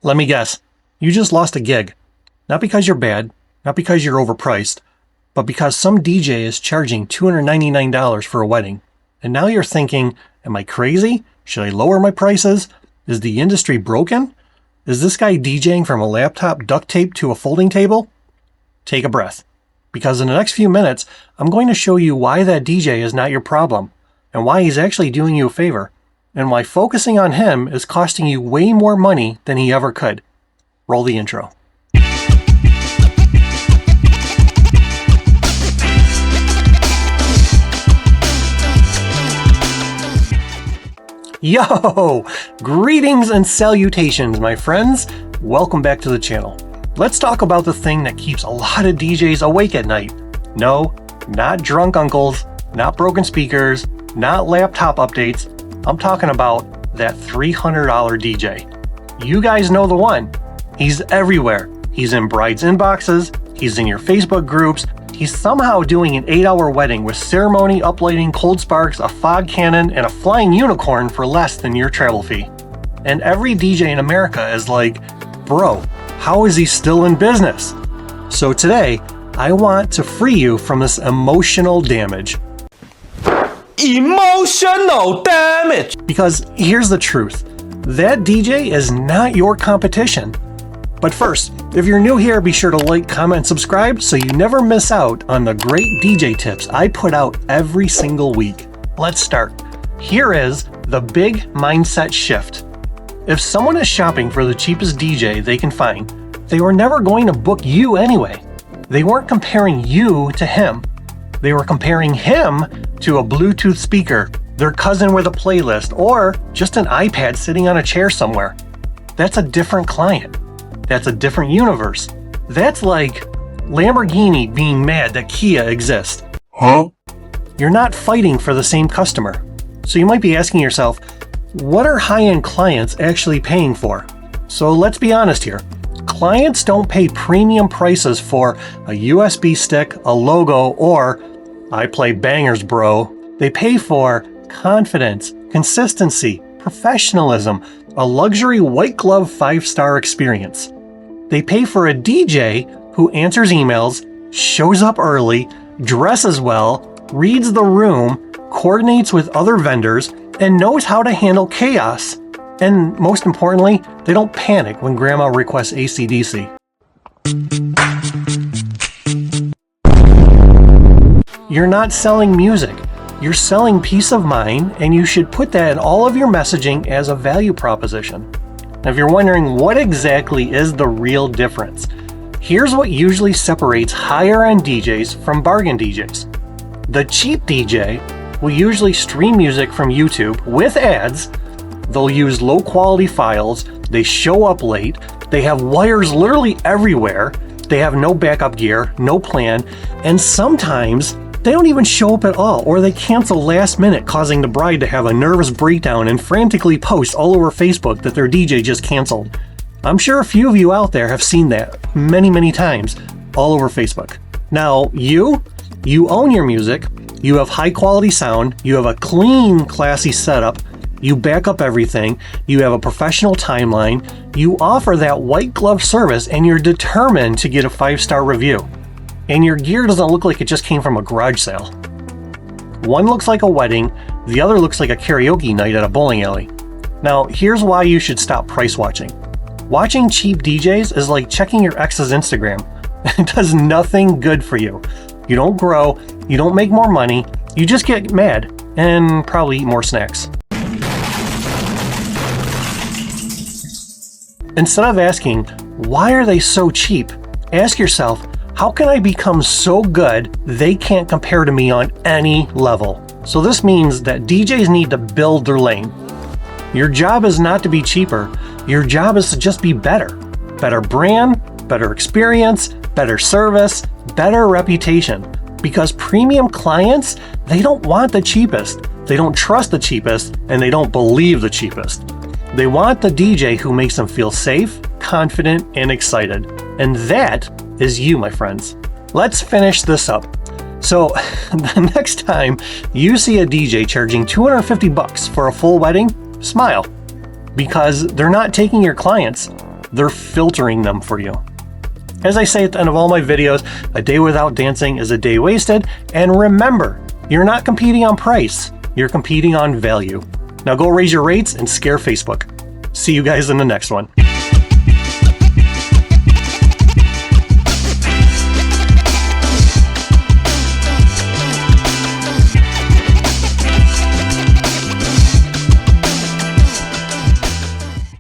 Let me guess, you just lost a gig. Not because you're bad, not because you're overpriced, but because some DJ is charging $299 for a wedding. And now you're thinking, am I crazy? Should I lower my prices? Is the industry broken? Is this guy DJing from a laptop duct taped to a folding table? Take a breath, because in the next few minutes, I'm going to show you why that DJ is not your problem, and why he's actually doing you a favor, and why focusing on him is costing you way more money than he ever could. Roll the intro. Yo! Greetings and salutations, my friends. Welcome back to the channel. Let's talk about the thing that keeps a lot of DJs awake at night. No, not drunk uncles, not broken speakers, not laptop updates. I'm talking about that $300 DJ. You guys know the one. He's everywhere. He's in brides' inboxes, he's in your Facebook groups, he's somehow doing an 8-hour wedding with ceremony, uplighting, cold sparks, a fog cannon, and a flying unicorn for less than your travel fee. And every DJ in America is like, bro, how is he still in business? So today, I want to free you from this emotional damage. Emotional damage! Because here's the truth. That DJ is not your competition. But first, if you're new here, be sure to like, comment, and subscribe so you never miss out on the great DJ tips I put out every single week. Let's start. Here is the big mindset shift. If someone is shopping for the cheapest DJ they can find, they were never going to book you anyway. They weren't comparing you to him. They were comparing him to a Bluetooth speaker, their cousin with a playlist, or just an iPad sitting on a chair somewhere. That's a different client. That's a different universe. That's like Lamborghini being mad that Kia exists. Huh? You're not fighting for the same customer. So you might be asking yourself, what are high-end clients actually paying for? So let's be honest here. Clients don't pay premium prices for a USB stick, a logo, or I play bangers, bro. They pay for confidence, consistency, professionalism, a luxury white glove 5-star experience. They pay for a DJ who answers emails, shows up early, dresses well, reads the room, coordinates with other vendors, and knows how to handle chaos. And most importantly, they don't panic when grandma requests AC/DC. You're not selling music. You're selling peace of mind, and you should put that in all of your messaging as a value proposition. Now, if you're wondering what exactly is the real difference, here's what usually separates higher-end DJs from bargain DJs. The cheap DJ will usually stream music from YouTube with ads. They'll use low-quality files. They show up late. They have wires literally everywhere. They have no backup gear, no plan, and sometimes they don't even show up at all, or they cancel last minute, causing the bride to have a nervous breakdown and frantically post all over Facebook that their DJ just canceled. I'm sure a few of you out there have seen that many times all over Facebook. Now, you own your music, you have high quality sound, you have a clean, classy setup, you back up everything, you have a professional timeline, you offer that white glove service, and you're determined to get a 5-star review. And your gear doesn't look like it just came from a garage sale. One looks like a wedding, the other looks like a karaoke night at a bowling alley. Now, here's why you should stop price watching. Watching cheap DJs is like checking your ex's Instagram. It does nothing good for you. You don't grow, you don't make more money, you just get mad and probably eat more snacks. Instead of asking, why are they so cheap? Ask yourself, how can I become so good they can't compare to me on any level? So this means that DJs need to build their lane. Your job is not to be cheaper. Your job is to just be better. Better brand, better experience, better service, better reputation. Because premium clients, they don't want the cheapest. They don't trust the cheapest, and they don't believe the cheapest. They want the DJ who makes them feel safe, confident, and excited. And that is you, my friends. Let's finish this up. So the next time you see a DJ charging $250 for a full wedding, smile. Because they're not taking your clients. they're filtering them for you. As I say at the end of all my videos, a day without dancing is a day wasted, and remember, you're not competing on price, you're competing on value. Now go raise your rates and scare Facebook. See you guys in the next one.